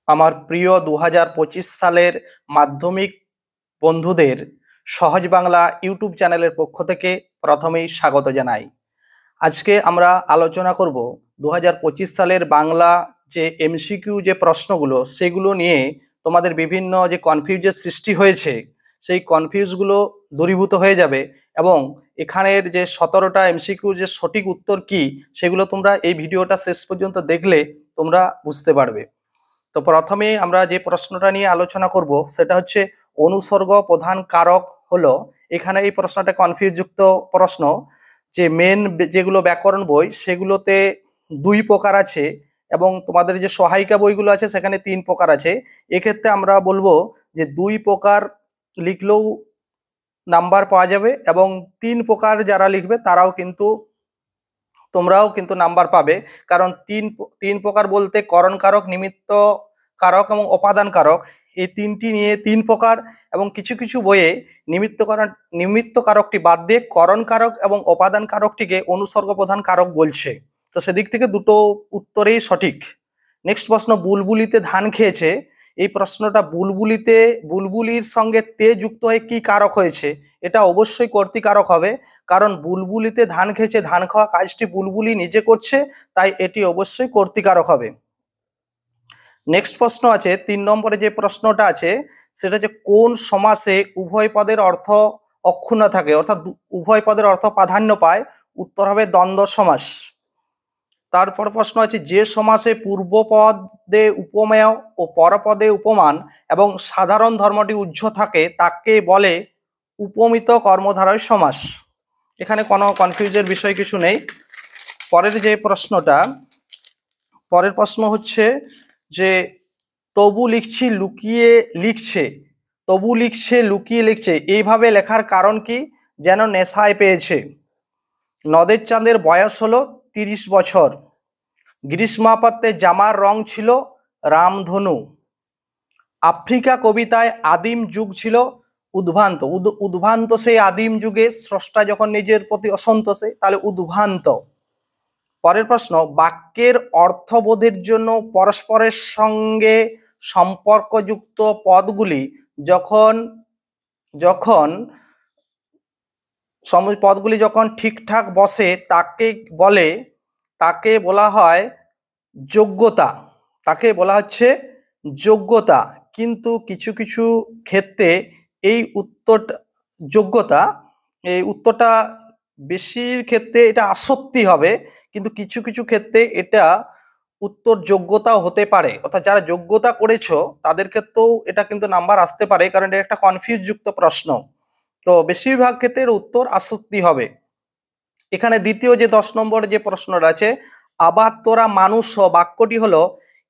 আমার প্রিয় 2025 সালের মাধ্যমিক বন্ধুদের সহজ বাংলা ইউটিউব চ্যানেলের পক্ষ থেকে প্রথমেই স্বাগত জানাই। আজকে আমরা আলোচনা করব 2025 সালের বাংলা যে এমসিকিউ যে প্রশ্নগুলো সেগুলো নিয়ে তোমাদের বিভিন্ন যে কনফিউজের সৃষ্টি হয়েছে সেই কনফিউজগুলো দূরীভূত হয়ে যাবে এবং এখানের যে 17টা এমসিকিউ যে সঠিক উত্তর কি সেগুলো তোমরা এই ভিডিওটা শেষ পর্যন্ত দেখলে তোমরা বুঝতে পারবে। তো প্রথমে আমরা যে প্রশ্নটা নিয়ে আলোচনা করব সেটা হচ্ছে অনুসর্গ প্রধান কারক হলো। এখানে এই প্রশ্নটা কনফিউজযুক্ত প্রশ্ন, যে মেন যেগুলো ব্যাকরণ বই সেগুলোতে 2 প্রকার আছে এবং তোমাদের যে সহায়িকা বইগুলো আছে সেখানে 3 প্রকার আছে। এক্ষেত্রে আমরা বলবো যে 2 প্রকার লিখলেও নাম্বার পাওয়া যাবে এবং 3 প্রকার যারা লিখবে তারাও কিন্তু তোমরাও কিন্তু নাম্বার পাবে। কারণ তিন প্রকার বলতে করণ কারক, নিমিত্ত কারক এবং উপাদান কারক, এই তিনটি নিয়ে 3 প্রকার এবং কিছু কিছু বইয়ে নিমিত্ত কারকটি বাদ দিয়ে করণ কারক এবং উপাদান কারকটিকে অনুসর্গ প্রধান কারক বলছে। তো সেদিক থেকে দুটো উত্তরেই সঠিক। নেক্সট প্রশ্ন, বুলবুলিতে ধান খেয়েছে। এই প্রশ্নটা বুলবুলির সঙ্গে তে যুক্ত হয়ে কি কারক হয়েছে? এটা অবশ্যই কর্তৃকারক হবে, কারণ বুলবুলিতে ধান খেয়েছে, ধান খাওয়া কাজটি বুলবুলি নিজে করছে, তাই এটি অবশ্যই কর্তৃকারক হবে। নেক্সট প্রশ্ন আছে 3 নম্বরে যে প্রশ্নটা আছে সেটা হচ্ছে কোন সমাসে উভয় পদের অর্থ অক্ষুণ্ণ থাকে, অর্থাৎ উভয় পদের অর্থ প্রাধান্য পায়? উত্তর হবে দ্বন্দ্ব সমাস। তারপর প্রশ্ন আছে যে সমাসে পূর্বপদে উপমেয় ও পরপদে উপমান এবং সাধারণ ধর্মটি উহ্য থাকে তাকে বলে উপমিত কর্মধারয় সমাস। এখানে কোনো কনফিউজের বিষয় কিছু নেই। পরের প্রশ্ন হচ্ছে যে তবু লিখছি লুকিয়ে লিখছে, তবু লিখছে লুকিয়ে লিখছে, এইভাবে লেখার কারণ কি? যেন নেশায় পেয়েছে। নদের চাঁদের বয়স হলো 30 বছর। গ্রীষ্মাপত্যে জামার রং ছিল রামধনু। আফ্রিকা কবিতায় আদিম যুগ ছিল উদ্ভ্রান্ত। উদ্ভ্রান্ত সেই আদিম যুগে স্রষ্টা যখন নিজের প্রতি অসন্তোষে, তাহলে উদ্ভ্রান্ত। পরের প্রশ্ন, বাক্যের অর্থবোধের জন্য পরস্পরের সঙ্গে সম্পর্কযুক্ত পদগুলি যখন যখন পদগুলি যখন ঠিকঠাক বসে তাকে বলা হয় যোগ্যতা, তাকে বলা হচ্ছে যোগ্যতা। কিন্তু কিছু কিছু ক্ষেত্রে এই উত্তরটা বেশির ক্ষেত্রে এটা আসক্তি হবে, কিন্তু কিছু কিছু ক্ষেত্রে এটা উত্তর যোগ্যতাও হতে পারে। অর্থাৎ যারা যোগ্যতা করেছো তাদের ক্ষেত্রেও এটা কিন্তু নাম্বার আসতে পারে, কারণ এটা একটা কনফিউজ যুক্ত প্রশ্ন। তো বেশিরভাগ ক্ষেত্রে উত্তর আসক্তি হবে। এখানে দ্বিতীয় যে 10 নম্বর যে প্রশ্নটা আছে, আবার তোরা মানুষ বাক্যটি হলো,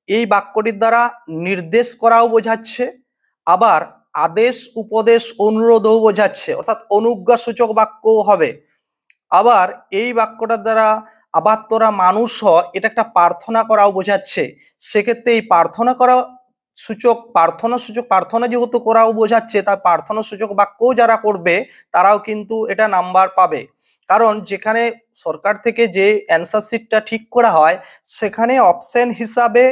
এই বাক্যটির দ্বারা নির্দেশ করাও বোঝাচ্ছে, আবার আদেশ উপদেশ অনুরোধও বোঝাচ্ছে, অর্থাৎ অনুজ্ঞাসূচক বাক্যও হবে। আবার এই বাক্যটার দ্বারা আবার তোরা মানুষ এটা একটা প্রার্থনা করাও বোঝাচ্ছে। সেক্ষেত্রে এই প্রার্থনা যেহেতু করাও বোঝাচ্ছে, তার প্রার্থনা সূচক বাক্যও যারা করবে তারাও কিন্তু এটা নাম্বার পাবে। কারণ যেখানে সরকার থেকে যে অ্যান্সার শিটটা ঠিক করা হয় সেখানে অপশন হিসাবে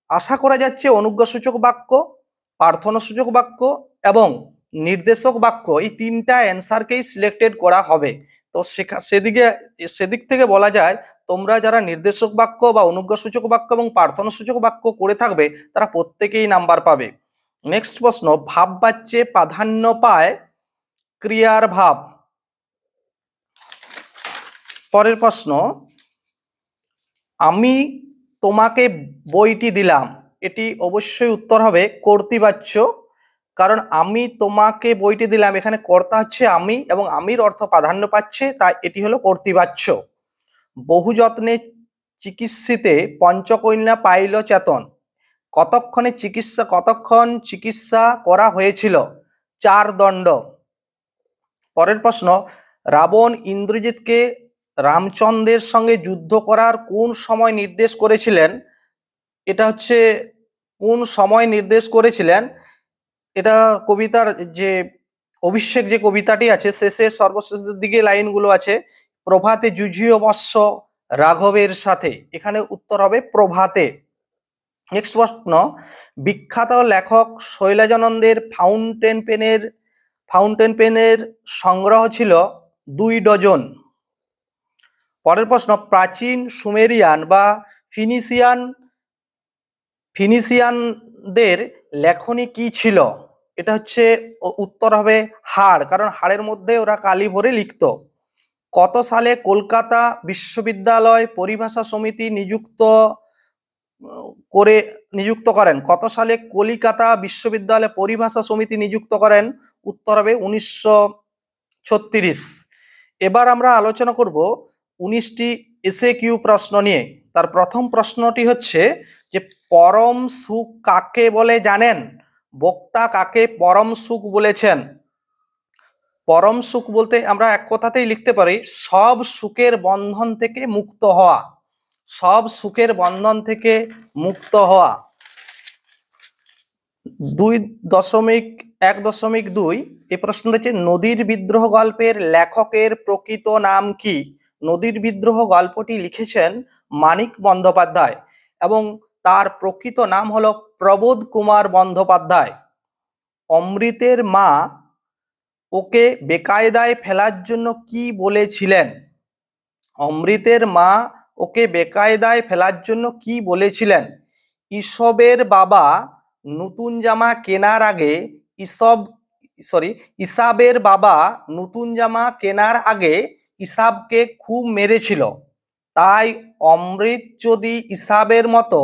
আশা করা যাচ্ছে অনুজ্ঞাসূচক বাক্য, প্রার্থনা সূচক বাক্য এবং নির্দেশক বাক্য, এই 3টা অ্যান্সারকেই সিলেক্টেড করা হবে। তো সেদিক থেকে বলা যায় তোমরা যারা নির্দেশক বাক্য বা অনুজ্ঞাসূচক বাক্য এবং প্রার্থনাসূচক বাক্য করে থাকবে তারা প্রত্যেকেই নাম্বার পাবে। নেক্সট প্রশ্ন, ভাব বাচ্যে প্রাধান্য পায় ক্রিয়ার ভাব। পরের প্রশ্ন, আমি তোমাকে বইটি দিলাম, এটি অবশ্যই উত্তর হবে কর্তৃবাচ্য। কারণ আমি তোমাকে বইটি দিলাম, এখানে কর্তা হচ্ছে আমি এবং আমির অর্থ প্রাধান্য পাচ্ছে, তাই এটি হলো কর্তৃবাচ্য। বহু যত্নে চিকিৎসিতে পঞ্চকন্যা পাইল চেতন, কতক্ষণ চিকিৎসা করা হয়েছিল? 4 দণ্ড। পরের প্রশ্ন, রাবণ ইন্দ্রজিৎকে রামচন্দ্রের সঙ্গে যুদ্ধ করার কোন সময় নির্দেশ করেছিলেন? এটা হচ্ছে কোন সময় নির্দেশ করেছিলেন, এটা কবিতার যে অভিষেক যে কবিতাটি আছে শেষে সর্বশেষের দিকে লাইনগুলো আছে, প্রভাতে যুঝিও বৎস রাঘবের সাথে, এখানে উত্তর হবে প্রভাতে। নেক্সট প্রশ্ন, বিখ্যাত লেখক শৈলজানন্দের ফাউন্টেন পেনের সংগ্রহ ছিল 2 ডজন। পরের প্রশ্ন, প্রাচীন সুমেরিয়ান বা ফিনিশিয়ানদের লেখনী কি ছিল? এটা হচ্ছে উত্তর হবে হাড়, কারণ হাড়ের মধ্যে ওরা কালি ভরে লিখত। কত সালে কলকাতা বিশ্ববিদ্যালয় পরিভাষা সমিতি নিযুক্ত করেন? কত সালে কলিকাতা বিশ্ববিদ্যালয় পরিভাষা সমিতি নিযুক্ত করেন? উত্তর হবে 1936। এবার আমরা আলোচনা করব 19টি এসএকিউ প্রশ্ন নিয়ে। তার প্রথম প্রশ্নটি হচ্ছে যে পরম সুখ কাকে বলে জানেন? বক্তা কাকে পরম সুখ বলেছেন? পরম সুখ বলতে আমরা এক কথাতেই লিখতে পারি সব সুখের বন্ধন থেকে মুক্ত হওয়া। সব সুখের বন্ধন থেকে মুক্ত হওয়া। 2.1.2 এই প্রশ্নটা হচ্ছে নদীর বিদ্রোহ গল্পের লেখকের প্রকৃত নাম কি? নদীর বিদ্রোহ গল্পটি লিখেছেন মানিক বন্দ্যোপাধ্যায় এবং তার প্রকৃত নাম হলো প্রবোধ কুমার বন্দ্যোপাধ্যায়। অমৃতের মা ওকে বেকায়দায় ফেলার জন্য কি বলেছিলেন? অমৃতের মা ওকে বেকায়দায় ফেলার জন্য কি বলেছিলেন? ইসবের বাবা নতুন জামা কেনার আগে ইসাবের বাবা নতুন জামা কেনার আগে ইসাবকে খুব মেরেছিল। তাই অমৃত যদি ইসাবের মতো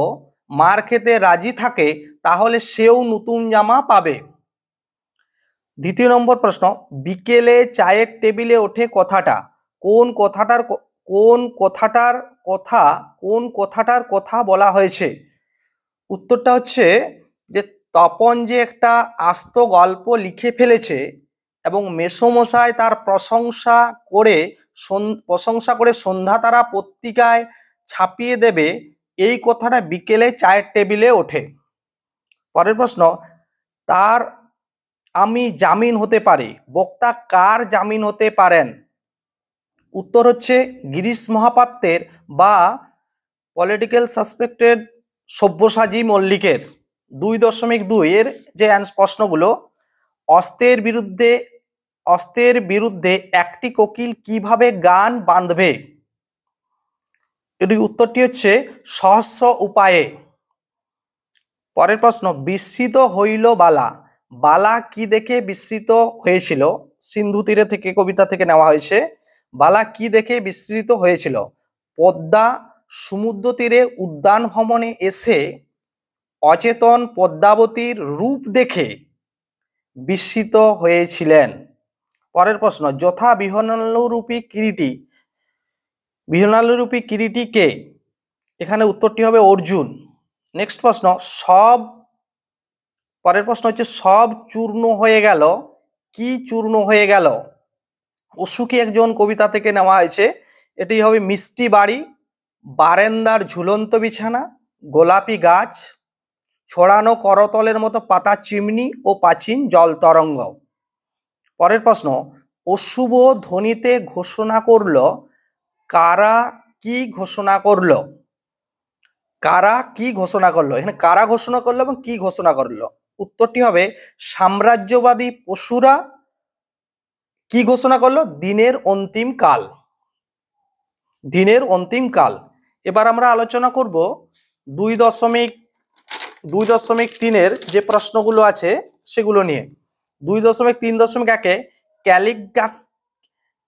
মার খেতে রাজি থাকে তাহলে সেও নতুন জামা পাবে। দ্বিতীয় নম্বর প্রশ্ন, বিকেলে চায়ের টেবিলে ওঠে কথাটা কোন কথাটার কথা বলা হয়েছে? উত্তরটা হচ্ছে যে তপন যে একটা আস্ত গল্প লিখে ফেলেছে এবং মেসোমশাই তার প্রশংসা করে সন্ধ্যাতারা পত্রিকায় ছাপিয়ে দেবে, এই কথাটা বিকেলে চায়ের টেবিলে ওঠে। পরের প্রশ্ন, তার আমি জামিন হতে পারি, বক্তা কার জামিন হতে পারেন? উত্তর হচ্ছে গিরিশ মহাপাত্রের বা পলিটিক্যাল সাসপেক্টেড সব্যসাচী মল্লিকের। 2.2 এর যে প্রশ্নগুলো, অস্ত্রের বিরুদ্ধে একটি কোকিল কিভাবে গান বাঁধবে? এর উত্তরটি হচ্ছে সহস্র উপায়ে। পরের প্রশ্ন, বিস্মিত হইল বালা, বালা কি দেখে বিস্মিত হয়েছিল? সিন্ধু তীরে থেকে কবিতা থেকে নেওয়া হয়েছে। বালা কি দেখে বিস্মিত হয়েছিল? পদ্মা সমুদ্র তীরে উদ্যান ভ্রমণে এসে অচেতন পদ্মাবতীর রূপ দেখে বিস্মিত হয়েছিলেন। পরের প্রশ্ন, যথা বিহনালুরূপী কিরীটি কে? এখানে উত্তরটি হবে অর্জুন। নেক্সট প্রশ্ন, পরের প্রশ্ন হচ্ছে সব চূর্ণ হয়ে গেল, কি চূর্ণ হয়ে গেল? অসুখী একজন কবিতা থেকে নেওয়া হয়েছে। এটি হবে মিষ্টি বাড়ি, বারান্দার ঝুলন্ত বিছানা, গোলাপি গাছ, ছড়ানো করতলের মতো পাতা চিমনি ও প্রাচীন জল তরঙ্গ। পরের প্রশ্ন, অশুভ ধ্বনিতে ঘোষণা করল, কারা কি ঘোষণা করল? কারা কি ঘোষণা করলো? এখানে কারা ঘোষণা করলো এবং কি ঘোষণা করলো? উত্তরটি হবে সাম্রাজ্যবাদী পশুরা কি ঘোষণা করলো? দিনের অন্তিম কাল। দিনের অন্তিম কাল। এবার আমরা আলোচনা করব 2.3 এর যে প্রশ্নগুলো আছে সেগুলো নিয়ে। 2.3.1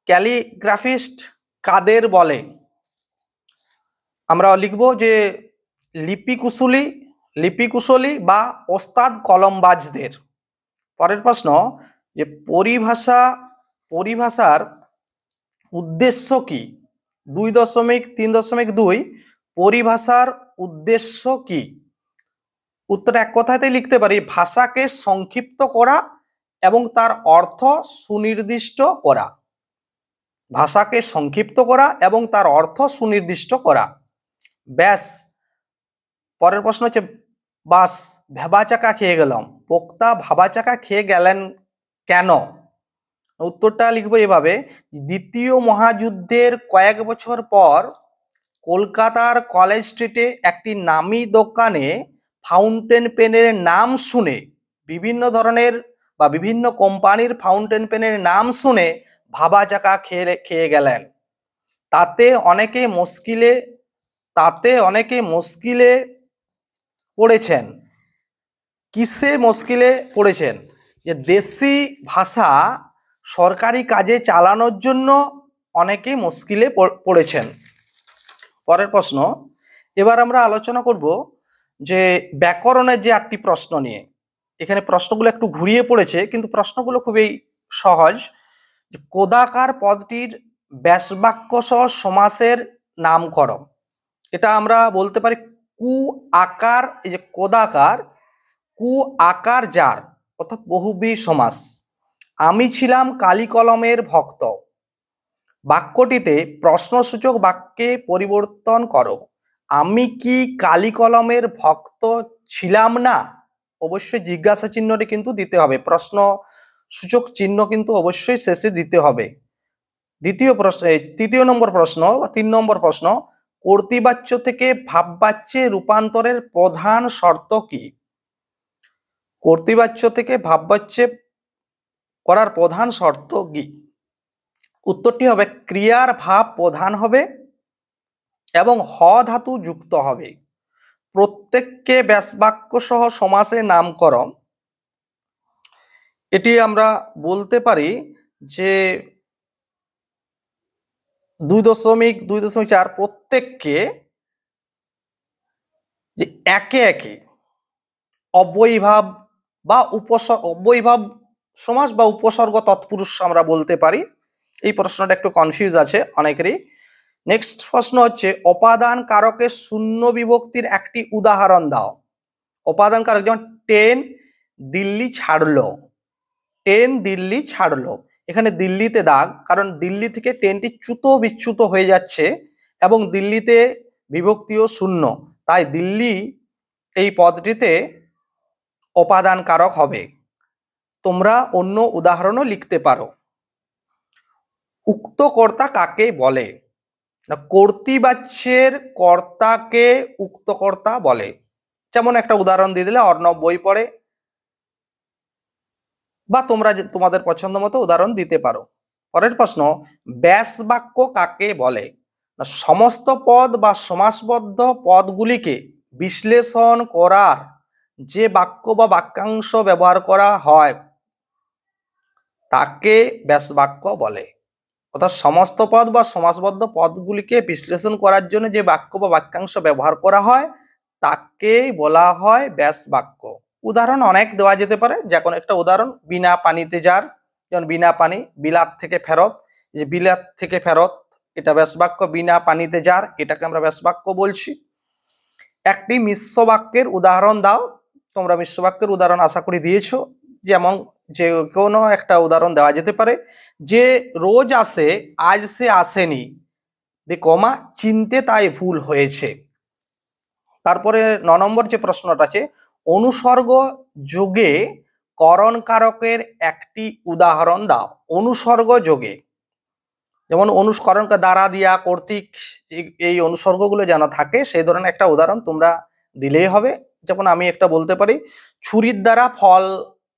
ক্যালিগ্রাফিস্ট কাদের বলে? আমরা লিখব যে লিপিকুশলী বা ওস্তাদ কলমবাজদের। পরের প্রশ্ন, যে পরিভাষার উদ্দেশ্য কি? 2.3.2 পরিভাষার উদ্দেশ্য কি? উত্তর এক কথাতে লিখতে পারি ভাষাকে সংক্ষিপ্ত করা এবং তার অর্থ সুনির্দিষ্ট করা। ভাষাকে সংক্ষিপ্ত করা এবং তার অর্থ সুনির্দিষ্ট করা। ব্যাস। পরের প্রশ্ন হচ্ছে বাস ভাবাচাকা খেয়ে গেলাম, বক্তা ভাবাচাকা খেয়ে গেলেন কেন? উত্তরটা লিখবো এভাবে, দ্বিতীয় মহাযুদ্ধের কয়েক বছর পর কলকাতার কলেজ স্ট্রিটে একটি নামী দোকানে ফাউন্টেন পেনের নাম শুনে, বিভিন্ন ধরনের বা বিভিন্ন কোম্পানির ফাউন্টেন পেনের নাম শুনে ভাবা চাকা খেয়ে গেলেন। তাতে অনেকে মুশকিলে পড়েছেন। কিসে মুশকিলে পড়েছেন? যে দেশি ভাষা সরকারি কাজে চালানোর জন্য অনেকেই মুশকিলে পড়েছেন। পরের প্রশ্ন, এবার আমরা আলোচনা করব যে ব্যাকরণের যে 8টি প্রশ্ন নিয়ে। এখানে প্রশ্নগুলো একটু ঘুরিয়ে পড়েছে, কিন্তু প্রশ্নগুলো খুবই সহজ। কোদাকার পদটির ব্যাসবাক্য সহ সমাসের নামকরণ। এটা আমরা বলতে পারি কু আকার, এই যে কোদাকার, কু আকার যার, অর্থাৎ বহুব্রীহি সমাস। আমি ছিলাম কালি কলমের ভক্ত। বাক্যটিতে প্রশ্নসূচক বাক্যে পরিবর্তন করো। আমি কি কালি কলমের ভক্ত ছিলাম না? অবশ্যই জিজ্ঞাসা চিহ্নটি কিন্তু দিতে হবে, প্রশ্ন সূচক চিহ্ন কিন্তু অবশ্যই শেষে দিতে হবে। তৃতীয় নম্বর প্রশ্ন বা 3 নম্বর প্রশ্ন, কর্তৃবাচ্য থেকে ভাববাচ্যে রূপান্তরের প্রধান শর্ত কি? কর্তৃবাচ্য থেকে ভাববাচ্যে করার প্রধান শর্ত কি? উত্তরটি হবে ক্রিয়ার ভাব প্রধান হবে এবং হ ধাতু যুক্ত হবে। প্রত্যেককে ব্যাসবাক্য সহ সমাসের নামকরণ। এটি আমরা বলতে পারি যে 2.2.4 প্রত্যেককে যে একে একে অব্যয়ীভাব বা অব্যয়ীভাব সমাস বা উপসর্গ তৎপুরুষ আমরা বলতে পারি। এই প্রশ্নটা একটু কনফিউজ আছে অনেকেরই। নেক্সট প্রশ্ন হচ্ছে অপাদান কারকের শূন্য বিভক্তির একটি উদাহরণ দাও। অপাদান কারক, যেমন ট্রেন দিল্লি ছাড়লো, ট্রেন দিল্লি ছাড়লো। এখানে দিল্লিতে দাগ, কারণ দিল্লি থেকে ট্রেনটি চ্যুত বিচ্যুত হয়ে যাচ্ছে এবং দিল্লিতে বিভক্তিও শূন্য, তাই দিল্লি এই পদটিতে অপাদান কারক হবে। তোমরা অন্য উদাহরণও লিখতে পারো। উক্ত কর্তা কাকে বলে? না, কর্তৃবাচ্যের কর্তাকে উক্ত কর্তা বলে। যেমন একটা উদাহরণ দিয়ে দিলে, অর্ণব বই পড়ে, বা তোমরা তোমাদের পছন্দ মতো উদাহরণ দিতে পারো। পরের প্রশ্ন, ব্যাস বাক্য কাকে বলে? না, সমস্ত পদ বা সমাসবদ্ধ পদগুলিকে বিশ্লেষণ করার যে বাক্য বা বাক্যাংশ ব্যবহার করা হয় তাকে ব্যাস বাক্য বলে। অর্থাৎ সমস্ত পদ বা সমাসবদ্ধ পদগুলিকে বিশ্লেষণ করার জন্য যে বাক্য বা বাক্যাংশ ব্যবহার করা হয় তাকেই বলা হয় ব্যাস বাক্য। উদাহরণ অনেক দেওয়া যেতে পারে, যে কোনো একটা উদাহরণ, বিনা পানিতে যার, যেমন বিনা পানি, বিলাত থেকে ফেরত, যে বিলাত থেকে ফেরত এটা ব্যাস বাক্য। বিনা পানিতে যার, এটাকে আমরা ব্যাস বাক্য বলছি। একটি মিশ্র বাক্যের উদাহরণ দাও। তোমরা মিশ্র বাক্যের উদাহরণ আশা করি দিয়েছো, যেমন যে কোনো একটা উদাহরণ দেওয়া যেতে পারে, যে রোজ আসে আজ সে আসেনি, কমা চিনতে তাই ভুল হয়েছে। তারপরে 9 নম্বর যে প্রশ্নটা আছে, অনুসর্গ যোগে করণ কারকের একটি উদাহরণ দাও। অনুসর্গ যোগে, যেমন অনুকরণ দ্বারা, দিয়া, কর্তৃক, এই অনুসর্গগুলো যেন থাকে সেই ধরনের একটা উদাহরণ তোমরা দিলেই হবে। যেমন আমি একটা বলতে পারি, ছুরির দ্বারা ফল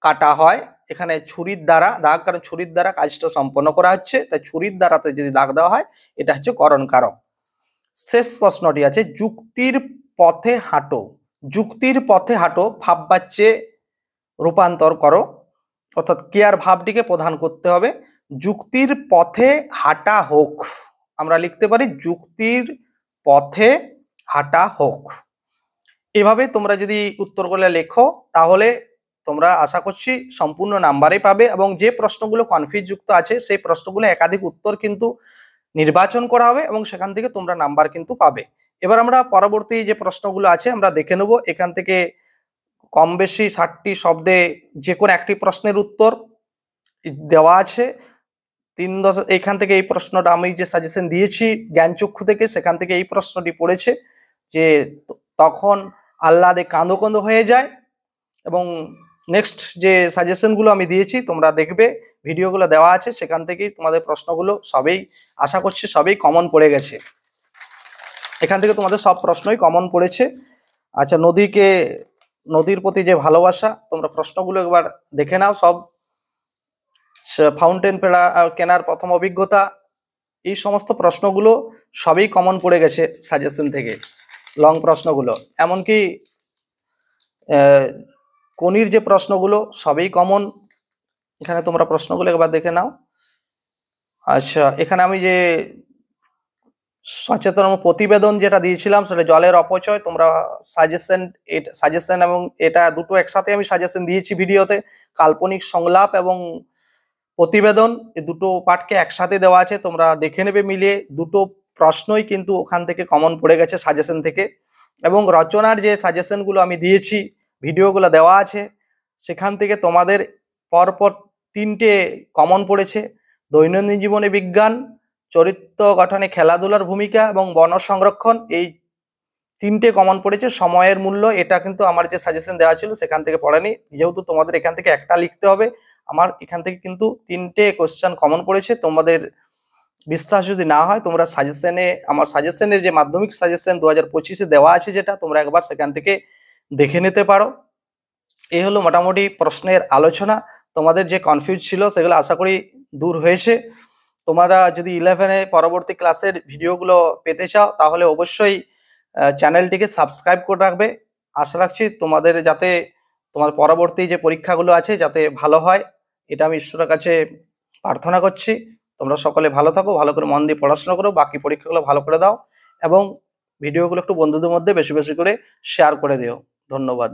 কাটা হয়। এখানে ছুরির দ্বারা দাগ, কারণ ছুরির দ্বারা কাজটা সম্পন্ন করা হচ্ছে, তাই ছুরির দ্বারাতে যদি দাগ দেওয়া হয় এটা হচ্ছে করণ কারক। শেষ প্রশ্নটি আছে, যুক্তির পথে হাঁটো। যুক্তির পথে হাঁটো ভাববাচ্যে রূপান্তর করো, অর্থাৎ ক্রিয়ার ভাবটিকে প্রধান করতে হবে। যুক্তির পথে হাঁটা হোক, আমরা লিখতে পারি যুক্তির পথে হাঁটা হোক। এভাবে তোমরা যদি উত্তরগুলো লেখো তাহলে তোমরা আশা করছি সম্পূর্ণ নাম্বারই পাবে, এবং যে প্রশ্নগুলো কনফিউজ যুক্ত আছে সেই প্রশ্নগুলো একাধিক উত্তর কিন্তু নির্বাচন করা হবে এবং সেখান থেকে তোমরা নাম্বার কিন্তু পাবে। এবার আমরা পরবর্তী যে প্রশ্নগুলো আছে আমরা দেখে নেব। এখান থেকে কম বেশি 60টি শব্দে যে কোনো একটি প্রশ্নের উত্তর দেওয়া আছে। এখান থেকে এই প্রশ্নটা আমি যে সাজেশন দিয়েছি জ্ঞানচক্ষু থেকে, সেখান থেকে এই প্রশ্নটি পড়েছে যে তখন আহ্লাদে কাঁদো কাঁদো হয়ে যায়। এবং নেক্সট যে সাজেশনগুলো আমি দিয়েছি তোমরা দেখবে, ভিডিওগুলো দেওয়া আছে, সেখান থেকেই তোমাদের প্রশ্নগুলো সবই আশা করছি সবই কমন পড়ে গেছে। এখান থেকে তোমাদের সব প্রশ্নই কমন পড়েছে। আচ্ছা, নদীকে নদীর প্রতি যে ভালোবাসা, তোমরা প্রশ্নগুলো একবার দেখে নাও। সব ফাউন্টেন পেড়া কেনার প্রথম অভিজ্ঞতা, এই সমস্ত প্রশ্নগুলো সবই কমন পড়ে গেছে সাজেশন থেকে, লং প্রশ্নগুলো। এমনকি কোনির যে প্রশ্নগুলো সবই কমন। এখানে তোমরা প্রশ্নগুলো একবার দেখে নাও। আচ্ছা, এখানে আমি যে সচেতন প্রতিবেদন যেটা দিয়েছিলাম সেটা জলের অপচয়, তোমরা সাজেশন এবং এটা দুটো একসাথে আমি সাজেশন দিয়েছি ভিডিওতে। কাল্পনিক সংলাপ এবং প্রতিবেদন, এই দুটো পার্টকে একসাথে দেওয়া আছে, তোমরা দেখে নেবে মিলিয়ে। দুটো প্রশ্নই কিন্তু ওখান থেকে কমন পড়ে গেছে সাজেশন থেকে। এবং রচনার যে সাজেশনগুলো আমি দিয়েছি, ভিডিওগুলো দেওয়া আছে, সেখান থেকে তোমাদের পরপর 3টে কমন পড়েছে। দৈনন্দিন জীবনে বিজ্ঞান, চরিত্র গঠনে খেলাধুলার ভূমিকা এবং বন সংরক্ষণ, এই 3টে কমন পড়েছে। সময়ের মূল্য, এটা কিন্তু আমার যে সাজেশন দেওয়া ছিল সেখান থেকে পড়েনি, যেহেতু তোমাদের এখান থেকে একটা লিখতে হবে। আমার এখান থেকে কিন্তু 3টে কোশ্চেন কমন পড়েছে। তোমাদের বিশ্বাস যদি না হয়, তোমরা আমার সাজেশনের যে মাধ্যমিক সাজেশন 2025-এ দেওয়া আছে, যেটা তোমরা একবার সেখান থেকে দেখে নিতে পারো। এই হলো মোটামুটি প্রশ্নের আলোচনা। তোমাদের যে কনফিউজ ছিল সেগুলো আশা করি দূর হয়েছে। তোমরা যদি 11-এ পরবর্তী ক্লাসের ভিডিওগুলো পেতে চাও, তাহলে অবশ্যই চ্যানেলটিকে সাবস্ক্রাইব করে রাখবে। আশা রাখছি তোমাদের যাতে তোমার পরবর্তী যে পরীক্ষাগুলো আছে যাতে ভালো হয়, এটা আমি ঈশ্বরের কাছে প্রার্থনা করছি। তোমরা সকলে ভালো থাকো, ভালো করে মন দিয়ে পড়াশোনা করো, বাকি পরীক্ষাগুলো ভালো করে দাও এবং ভিডিওগুলো একটু বন্ধুদের মধ্যে বেশি বেশি করে শেয়ার করে দিও। ধন্যবাদ।